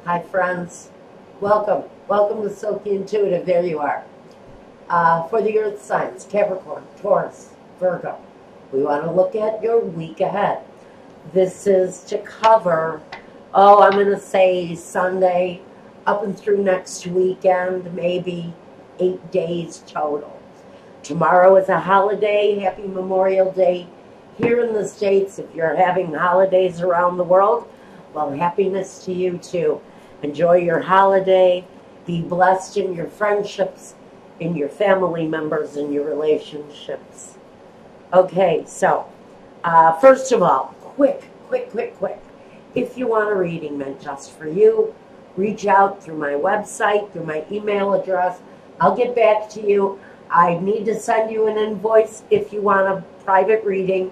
Hi friends, welcome to Silky Intuitive. There you are. For the earth signs, Capricorn, Taurus, Virgo, we want to look at your week ahead. This is to cover, I'm going to say Sunday up and through next weekend, maybe 8 days total. Tomorrow is a holiday. Happy Memorial Day here in the States. If you're having holidays around the world, well, happiness to you too. Enjoy your holiday. Be blessed in your friendships, in your family members, in your relationships. Okay, so first of all, quick. If you want a reading meant just for you, reach out through my website, through my email address. I'll get back to you. I need to send you an invoice if you want a private reading.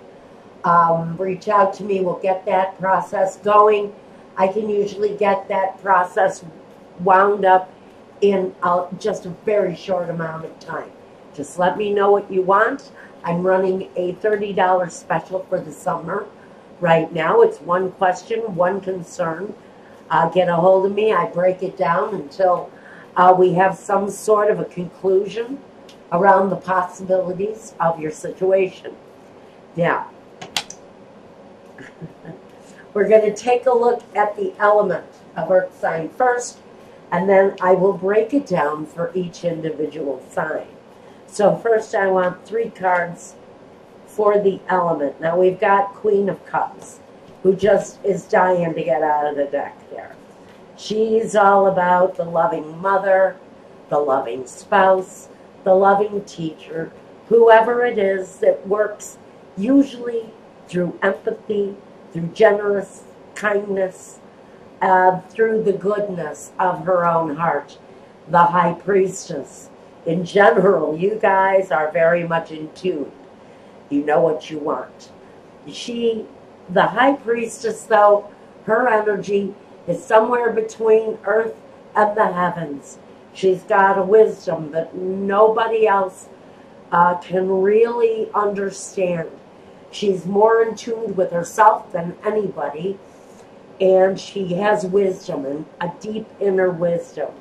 Reach out to me. We'll get that process going. I can usually get that process wound up in just a very short amount of time. Just let me know what you want. I'm running a $30 special for the summer right now. It's one question, one concern. Get a hold of me. I break it down until we have some sort of a conclusion around the possibilities of your situation. Now, we're going to take a look at the element of earth sign first, and then I will break it down for each individual sign. So first I want 3 cards for the element. Now we've got Queen of Cups, who just is dying to get out of the deck there. She's all about the loving mother, the loving spouse, the loving teacher, whoever it is that works usually through empathy, through generous kindness, through the goodness of her own heart. The High Priestess. In general, you guys are very much in tune. You know what you want. The High Priestess, though, her energy is somewhere between earth and the heavens. She's got a wisdom that nobody else can really understand. She's more in tune with herself than anybody, and she has wisdom, and a deep inner wisdom.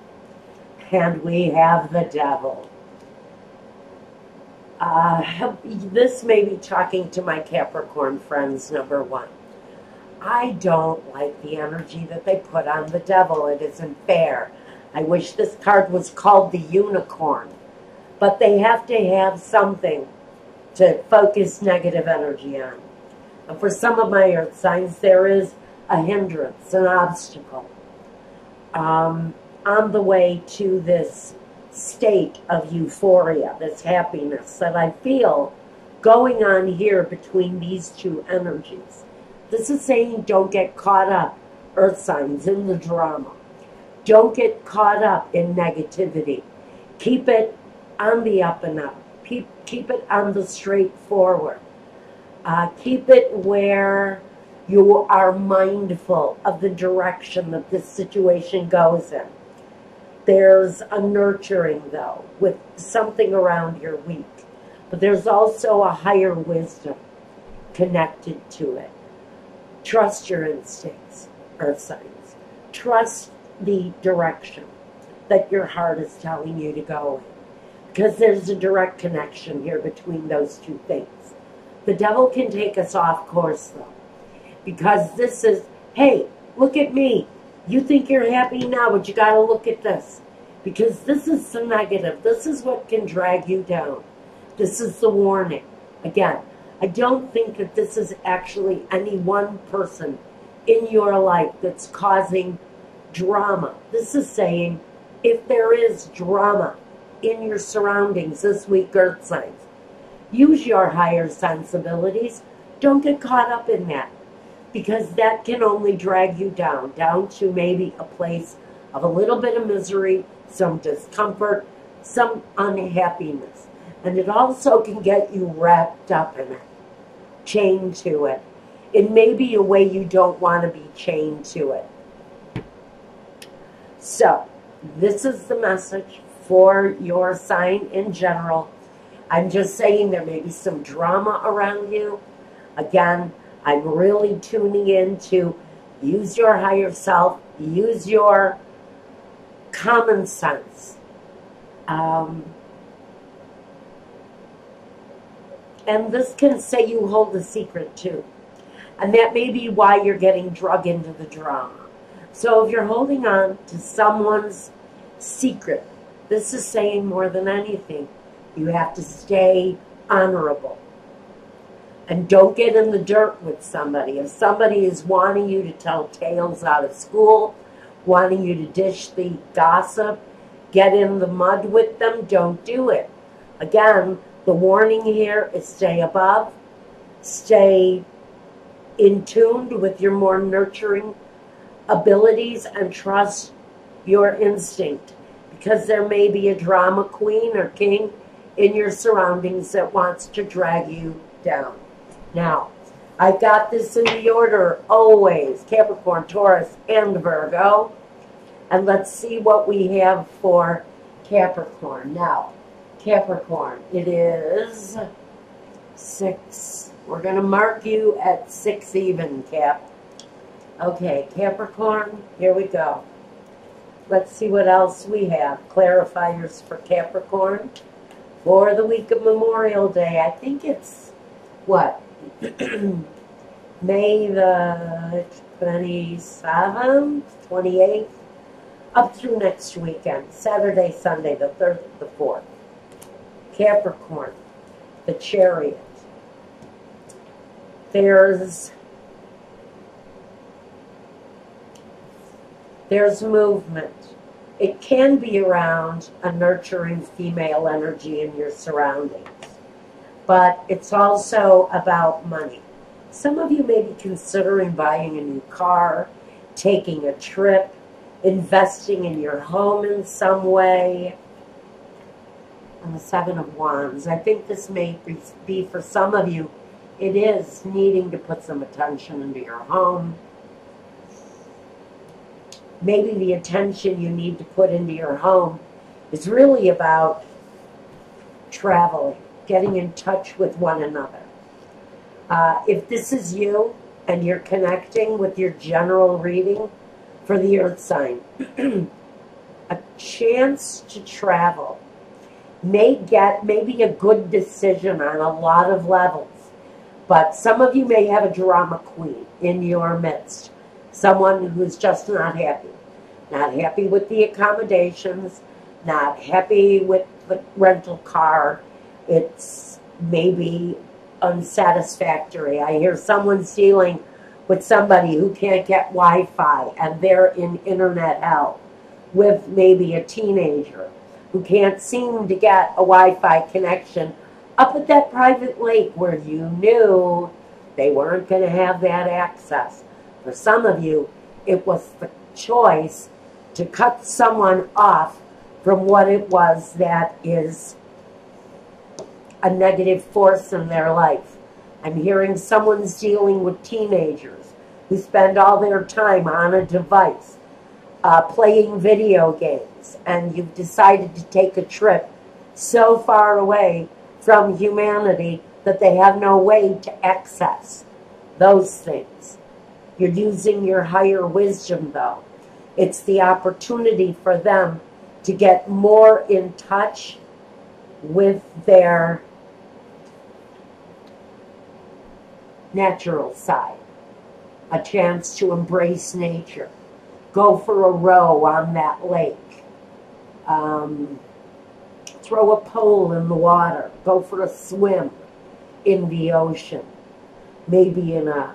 And we have the Devil. This may be talking to my Capricorn friends, number one. I don't like the energy that they put on the Devil. It isn't fair. I wish this card was called the Unicorn. But they have to have something to focus negative energy on. And for some of my earth signs, there is a hindrance, an obstacle on the way to this state of euphoria, this happiness that I feel going on here between these two energies. This is saying don't get caught up, earth signs, in the drama. Don't get caught up in negativity. Keep it on the up and up. Keep it on the straightforward. Keep it where you are mindful of the direction that this situation goes in. There's a nurturing, though, with something around your week. But there's also a higher wisdom connected to it. Trust your instincts, earth signs. Trust the direction that your heart is telling you to go in. Because there's a direct connection here between those two things. The Devil can take us off course, though. Because this is, hey, look at me. You think you're happy now, but you got to look at this. Because this is the negative. This is what can drag you down. This is the warning. Again, I don't think that this is actually any one person in your life that's causing drama. This is saying if there is drama in your surroundings this week, earth signs, use your higher sensibilities. Don't get caught up in that, because that can only drag you down to maybe a place of a little bit of misery, some discomfort, some unhappiness. And it also can get you wrapped up in it, chained to it. It may be a way you don't want to be chained to it. So, this is the message for your sign in general. I'm just saying there may be some drama around you. Again, I'm really tuning in to use your higher self, Use your common sense. And this can say you hold a secret too. And that may be why you're getting drug into the drama. So if you're holding on to someone's secret, this is saying more than anything, you have to stay honorable. And don't get in the dirt with somebody. If somebody is wanting you to tell tales out of school, wanting you to dish the gossip, get in the mud with them, don't do it. Again, the warning here is stay above, stay in tune with your more nurturing abilities, and trust your instinct, because there may be a drama queen or king in your surroundings that wants to drag you down. Now, I've got this in the order always, Capricorn, Taurus, and Virgo. And let's see what we have for Capricorn. Now, Capricorn, it is 6. We're going to mark you at 6 even, Cap. Okay, Capricorn, here we go. Let's see what else we have. Clarifiers for Capricorn for the week of Memorial Day. I think it's, what, May the 27th, 28th, up through next weekend, Saturday, Sunday, the 3rd, the 4th. Capricorn, the Chariot. There's movement. It can be around a nurturing female energy in your surroundings, but it's also about money. Some of you may be considering buying a new car, taking a trip, investing in your home in some way. And the 7 of Wands. I think this may be for some of you, it is needing to put some attention into your home. Maybe the attention you need to put into your home is really about traveling, getting in touch with one another. If this is you and you're connecting with your general reading for the Earth sign, a chance to travel may be a good decision on a lot of levels. But some of you may have a drama queen in your midst. Someone who's just not happy. Not happy with the accommodations, not happy with the rental car. It's maybe unsatisfactory. I hear someone's dealing with somebody who can't get Wi-Fi and they're in internet hell, with maybe a teenager who can't seem to get a Wi-Fi connection up at that private lake where you knew they weren't going to have that access. For some of you, it was the choice to cut someone off from what it was that is a negative force in their life. I'm hearing someone's dealing with teenagers who spend all their time on a device, playing video games, and you've decided to take a trip so far away from humanity that they have no way to access those things. You're using your higher wisdom, though. It's the opportunity for them to get more in touch with their natural side. A chance to embrace nature. Go for a row on that lake. Throw a pole in the water. Go for a swim in the ocean. Maybe in an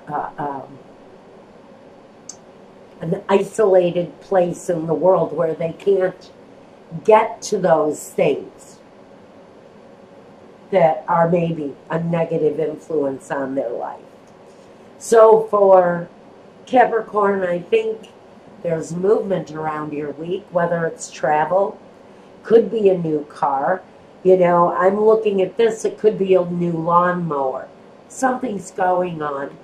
isolated place in the world where they can't get to those things that are maybe a negative influence on their life. So for Capricorn, I think there's movement around your week, whether it's travel, could be a new car. You know, I'm looking at this, it could be a new lawnmower. Something's going on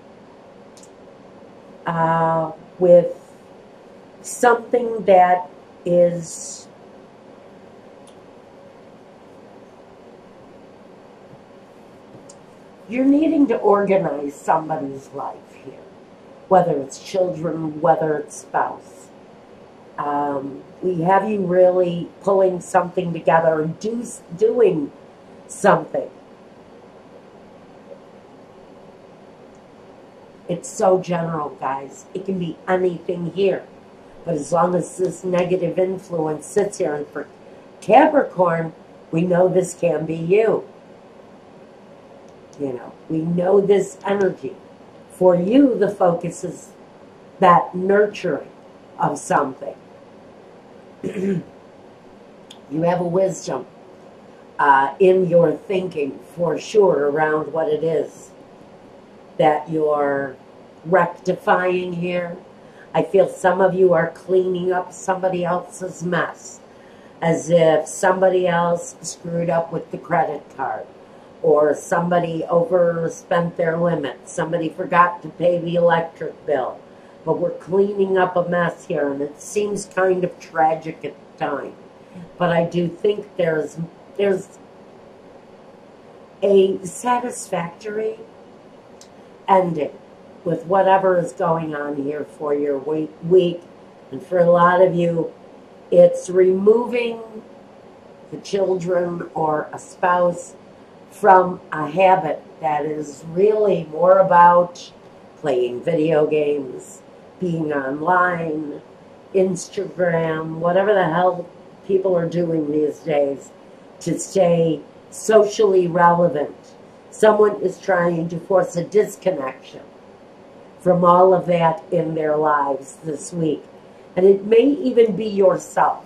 with something that is you're needing to organize somebody's life here, whether it's children, whether it's spouse. We have you really pulling something together and doing something. It's so general, guys. It can be anything here. But as long as this negative influence sits here, and for Capricorn, we know this can be you. You know, we know this energy. For you, the focus is that nurturing of something. You have a wisdom in your thinking, for sure, around what it is that you're rectifying here. I feel some of you are cleaning up somebody else's mess, as if somebody else screwed up with the credit card, or somebody overspent their limit, somebody forgot to pay the electric bill. But we're cleaning up a mess here, and it seems kind of tragic at the time. But I do think there's a satisfactory ending with whatever is going on here for your week. And for a lot of you, it's removing the children or a spouse from a habit that is really more about playing video games, being online, Instagram, whatever the hell people are doing these days to stay socially relevant. Someone is trying to force a disconnection from all of that in their lives this week. And it may even be yourself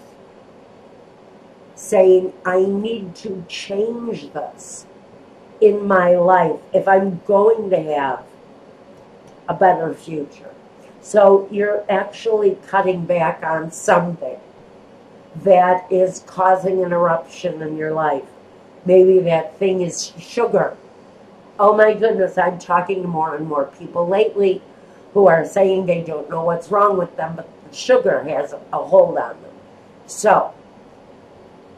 saying, I need to change this in my life if I'm going to have a better future. So you're actually cutting back on something that is causing an eruption in your life. Maybe that thing is sugar. Oh my goodness, I'm talking to more and more people lately who are saying they don't know what's wrong with them, but sugar has a hold on them. So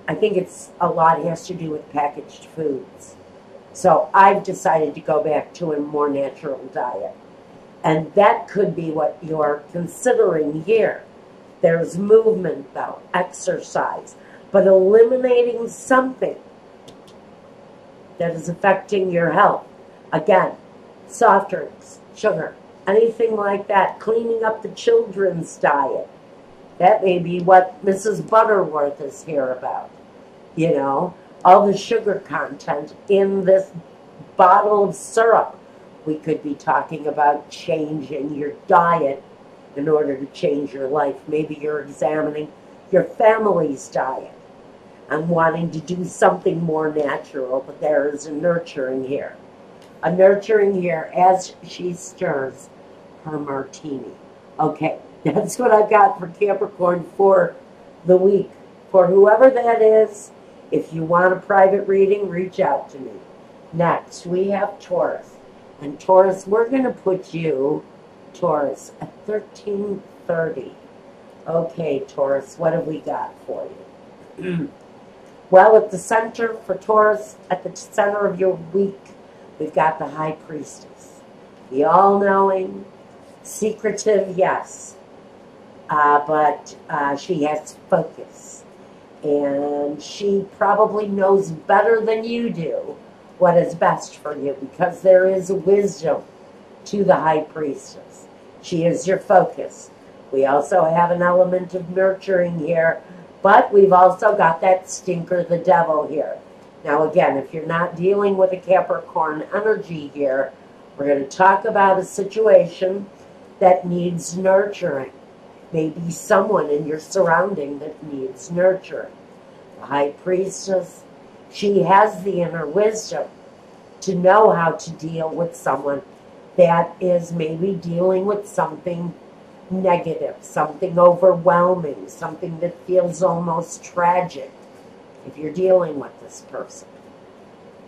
I think it's a lot has to do with packaged foods. So I've decided to go back to a more natural diet. And that could be what you're considering here. There's movement, though, exercise, but eliminating something that is affecting your health. Again, soft drinks, sugar, anything like that. Cleaning up the children's diet. That may be what Mrs. Butterworth is here about. You know, all the sugar content in this bottle of syrup. We could be talking about changing your diet in order to change your life. Maybe you're examining your family's diet and wanting to do something more natural, but there is a nurturing here. A nurturing here as she stirs her martini. Okay, that's what I've got for Capricorn for the week. For whoever that is, if you want a private reading, reach out to me. Next, we have Taurus. And Taurus, we're going to put you, Taurus, at 1330. Okay, Taurus, what have we got for you? Well, at the center for Taurus, at the center of your week, we've got the High Priestess. The all-knowing, secretive, yes, but she has focus. And she probably knows better than you do what is best for you, because there is wisdom to the High Priestess. She is your focus. We also have an element of nurturing here, but we've also got that stinker, the devil, here. Now again, if you're not dealing with a Capricorn energy here, we're going to talk about a situation that needs nurturing. Maybe someone in your surrounding that needs nurturing. The High Priestess, she has the inner wisdom to know how to deal with someone that is maybe dealing with something negative, something overwhelming, something that feels almost tragic if you're dealing with this person.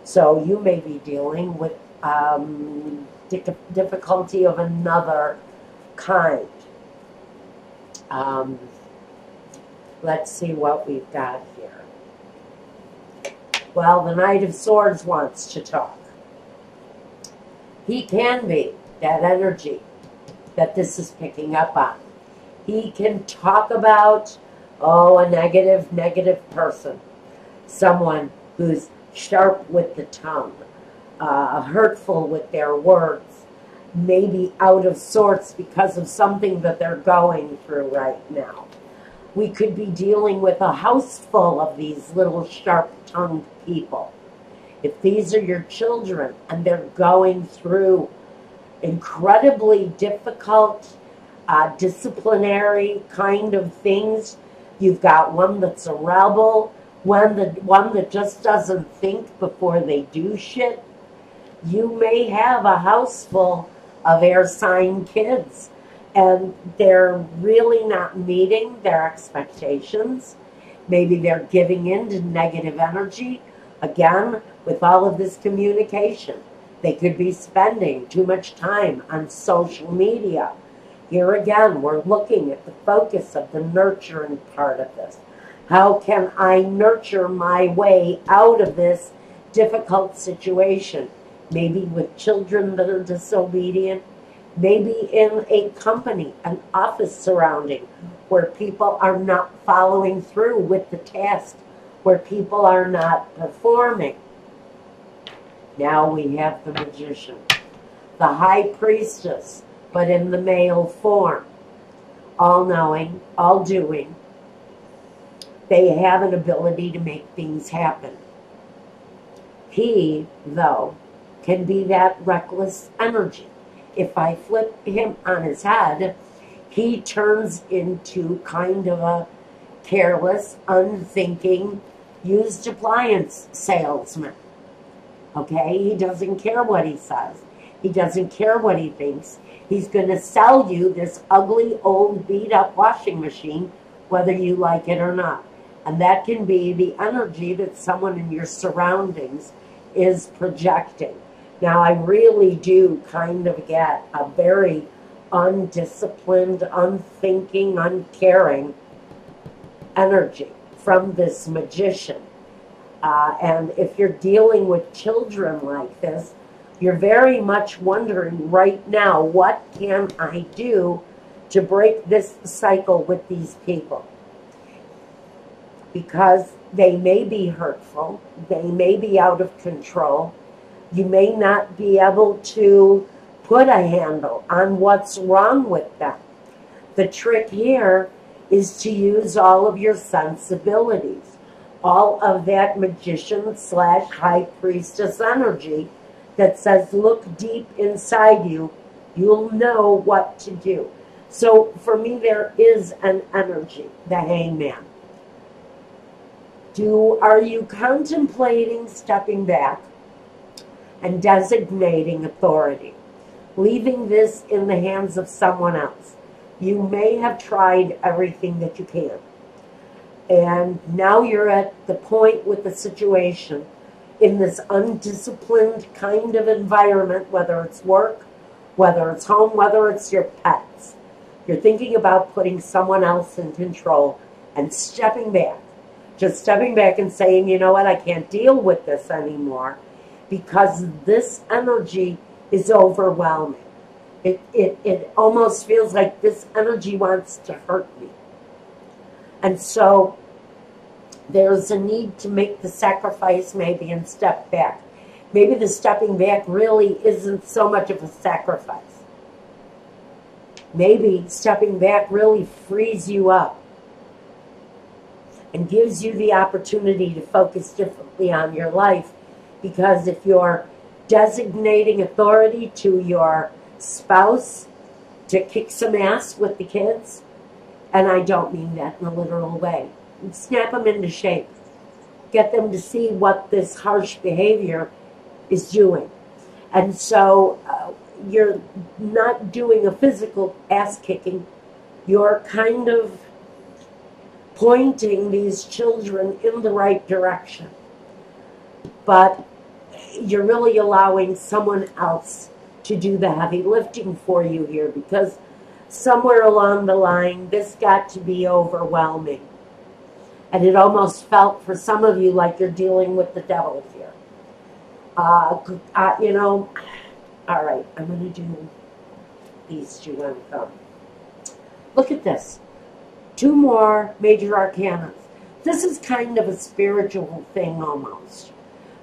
So you may be dealing with difficulty of another kind. Let's see what we've got here. Well, the Knight of Swords wants to talk. He can be that energy that this is picking up on. He can talk about, oh, a negative person. Someone who's sharp with the tongue, hurtful with their words, maybe out of sorts because of something that they're going through right now. We could be dealing with a house full of these little sharp-tongued people. If these are your children and they're going through incredibly difficult, disciplinary kind of things, you've got one that's a rebel, one that just doesn't think before they do shit. You may have a house full of air sign kids, and they're really not meeting their expectations. Maybe they're giving in to negative energy. Again, with all of this communication, they could be spending too much time on social media. Here again, we're looking at the focus of the nurturing part of this. How can I nurture my way out of this difficult situation? Maybe with children that are disobedient, maybe in a company, an office surrounding, where people are not following through with the task, where people are not performing. Now we have the magician, the high priestess, but in the male form. All-knowing, all-doing. They have an ability to make things happen. He, though, can be that reckless energy. If I flip him on his head, he turns into kind of a careless, unthinking, used appliance salesman. Okay? He doesn't care what he says. He doesn't care what he thinks. He's going to sell you this ugly, old, beat-up washing machine, whether you like it or not. And that can be the energy that someone in your surroundings is projecting. Now, I really do kind of get a very undisciplined, unthinking, uncaring energy from this magician. And if you're dealing with children like this, you're very much wondering right now, what can I do to break this cycle with these people? Because they may be hurtful, they may be out of control, you may not be able to put a handle on what's wrong with them. The trick here is to use all of your sensibilities, all of that magician / high priestess energy that says, look deep inside you, you'll know what to do. So for me, there is an energy, the hangman. Are you contemplating stepping back and designating authority, leaving this in the hands of someone else? You may have tried everything that you can, and now you're at the point with the situation in this undisciplined kind of environment, whether it's work, whether it's home, whether it's your pets. You're thinking about putting someone else in control and stepping back. Just stepping back and saying, you know what, I can't deal with this anymore because this energy is overwhelming. It almost feels like this energy wants to hurt me. And so there's a need to make the sacrifice maybe and step back. Maybe the stepping back really isn't so much of a sacrifice. Maybe stepping back really frees you up and gives you the opportunity to focus differently on your life. Because if you're designating authority to your spouse to kick some ass with the kids, and I don't mean that in a literal way, snap them into shape. Get them to see what this harsh behavior is doing. And so you're not doing a physical ass kicking. You're kind of pointing these children in the right direction. But you're really allowing someone else to do the heavy lifting for you here, because somewhere along the line, this got to be overwhelming. And it almost felt for some of you like you're dealing with the devil here. You know, all right, I'm going to do these two on thumb. Look at this. 2 more major arcana. This is kind of a spiritual thing almost,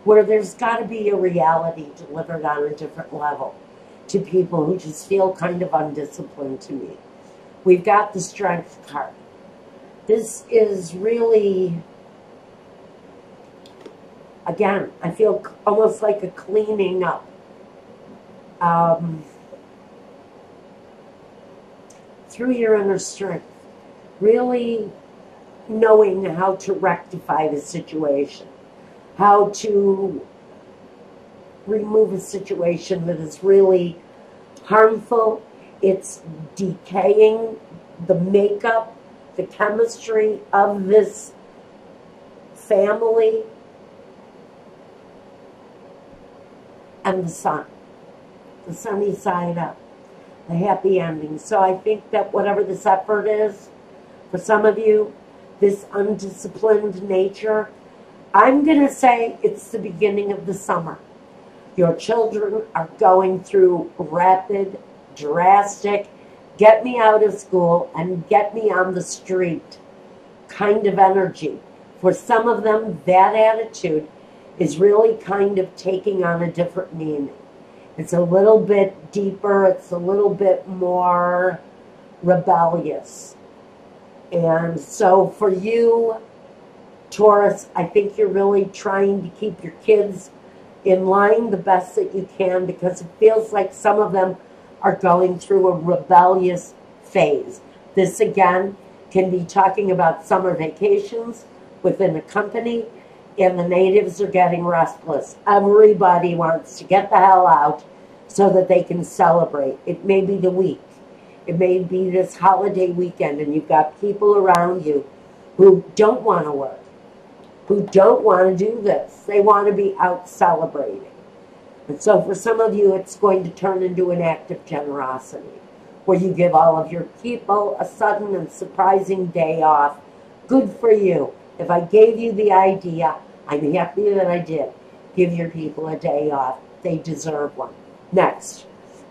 where there's got to be a reality delivered on a different level to people who just feel kind of undisciplined to me. We've got the Strength card. This is really, again, I feel almost like a cleaning up. Through your inner strength. Really knowing how to rectify the situation. How to remove a situation that is really harmful. It's decaying the makeup, the chemistry of this family. And the sun. The sunny side up. The happy ending. So I think that whatever this effort is, for some of you, this undisciplined nature, I'm going to say it's the beginning of the summer. Your children are going through rapid, drastic, get me out of school and get me on the street kind of energy. For some of them, that attitude is really kind of taking on a different meaning. It's a little bit deeper. It's a little bit more rebellious. And so for you, Taurus, I think you're really trying to keep your kids in line the best that you can, because it feels like some of them are going through a rebellious phase. This, again, can be talking about summer vacations within a company, and the natives are getting restless. Everybody wants to get the hell out so that they can celebrate. It may be the week. It may be this holiday weekend, and you've got people around you who don't want to work, who don't want to do this. They want to be out celebrating. And so for some of you, it's going to turn into an act of generosity, where you give all of your people a sudden and surprising day off. Good for you. If I gave you the idea, I'm happy that I did. Give your people a day off. They deserve one. Next.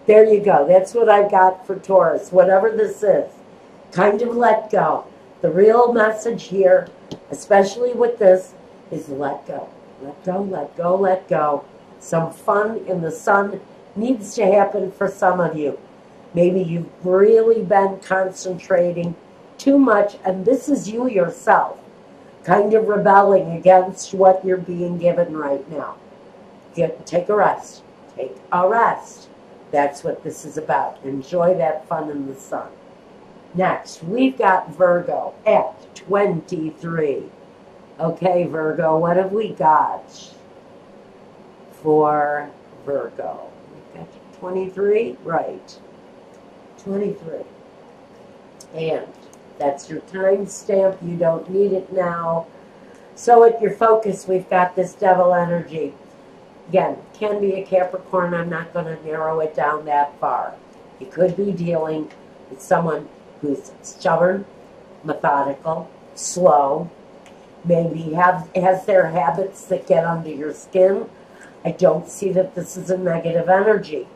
There you go. That's what I've got for Taurus. Whatever this is, kind of let go. The real message here, especially with this, is let go. Let go, let go, let go. Some fun in the sun needs to happen for some of you. Maybe you've really been concentrating too much, and this is you yourself, kind of rebelling against what you're being given right now. Take a rest. Take a rest. That's what this is about. Enjoy that fun in the sun. Next, we've got Virgo at 23. Okay, Virgo, what have we got for Virgo? We've got 23? Right. 23. And that's your time stamp. You don't need it now. So at your focus, we've got this devil energy. Again, can be a Capricorn. I'm not going to narrow it down that far. You could be dealing with someone who's stubborn, methodical, slow, maybe has their habits that get under your skin. I don't see that this is a negative energy.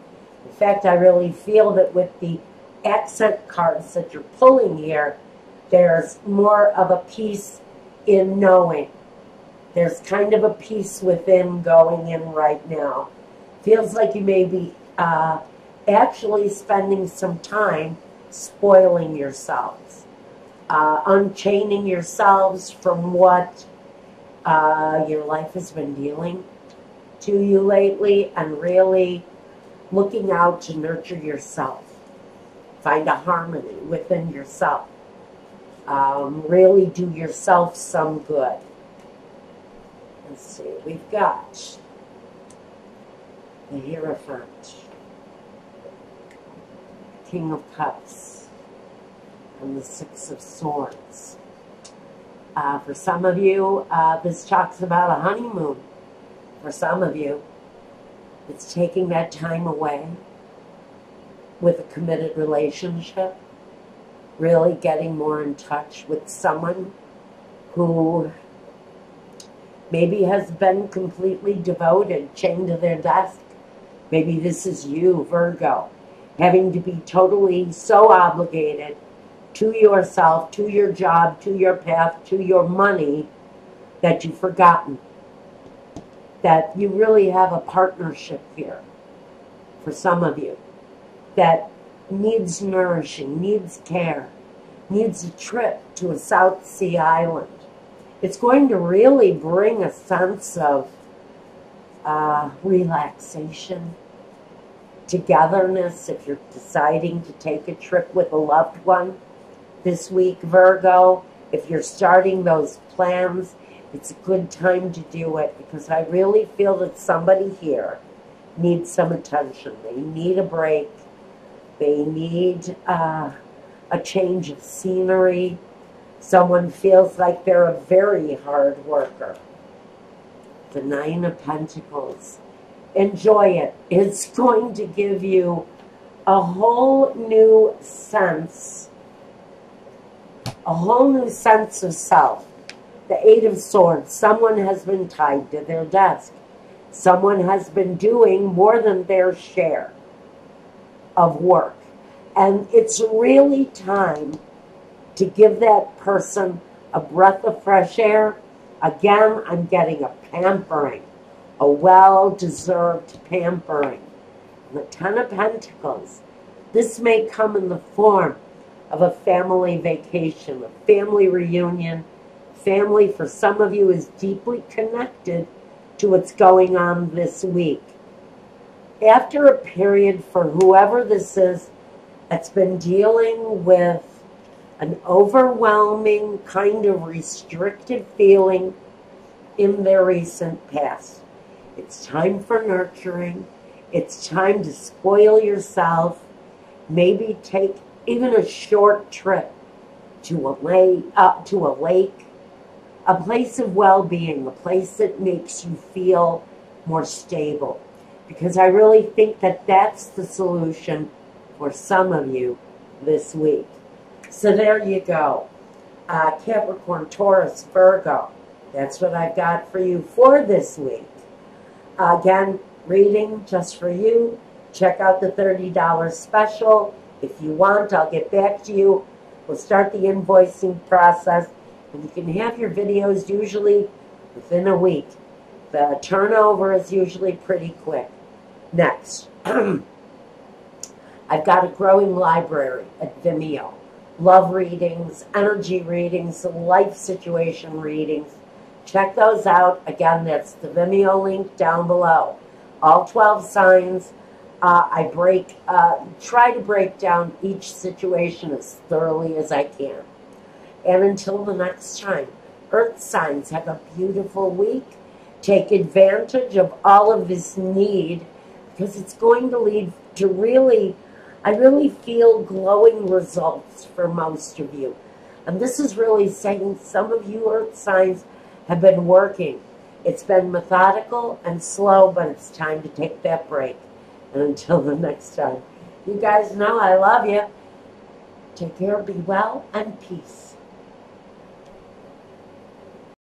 In fact, I really feel that with the accent cards that you're pulling here, there's more of a peace in knowing. There's kind of a peace within going in right now. Feels like you may be actually spending some time spoiling yourselves, unchaining yourselves from what your life has been dealing to you lately, and really looking out to nurture yourself. Find a harmony within yourself. Really do yourself some good. Let's see, we've got the Hierophant, King of Cups, and the Six of Swords. For some of you, this talks about a honeymoon. For some of you, it's taking that time away with a committed relationship, really getting more in touch with someone who maybe has been completely devoted, chained to their desk. Maybe this is you, Virgo, having to be totally so obligated to yourself, to your job, to your path, to your money that you've forgotten. That you really have a partnership here for some of you that needs nourishing, needs care, needs a trip to a South Sea island. It's going to really bring a sense of relaxation, togetherness if you're deciding to take a trip with a loved one this week, Virgo. If you're starting those plans, it's a good time to do it because I really feel that somebody here needs some attention. They need a break. They need a change of scenery. Someone feels like they're a very hard worker. The Nine of Pentacles. Enjoy it. It's going to give you a whole new sense of self. The Eight of Swords. Someone has been tied to their desk. Someone has been doing more than their share of work. And it's really time to give that person a breath of fresh air. Again, I'm getting a pampering, a well-deserved pampering. The Ten of Pentacles. This may come in the form of a family vacation, a family reunion. Family, for some of you, is deeply connected to what's going on this week. After a period, for whoever this is, that's been dealing with an overwhelming kind of restricted feeling in their recent past. It's time for nurturing. It's time to spoil yourself. Maybe take even a short trip to a lake, a place of well-being, a place that makes you feel more stable. Because I really think that that's the solution for some of you this week. So there you go. Capricorn, Taurus, Virgo. That's what I've got for you for this week. Again, reading just for you. Check out the $30 special. If you want, I'll get back to you. We'll start the invoicing process. And you can have your videos usually within a week. The turnover is usually pretty quick. Next. I've got a growing library at Vimeo. Love readings, energy readings, life situation readings. Check those out. Again, that's the Vimeo link down below. All 12 signs. I try to break down each situation as thoroughly as I can. And until the next time, Earth signs, have a beautiful week. Take advantage of all of this need because it's going to lead to I really feel glowing results for most of you. And this is really saying some of you Earth signs have been working. It's been methodical and slow, but it's time to take that break. And until the next time, you guys know I love you. Take care, be well, and peace.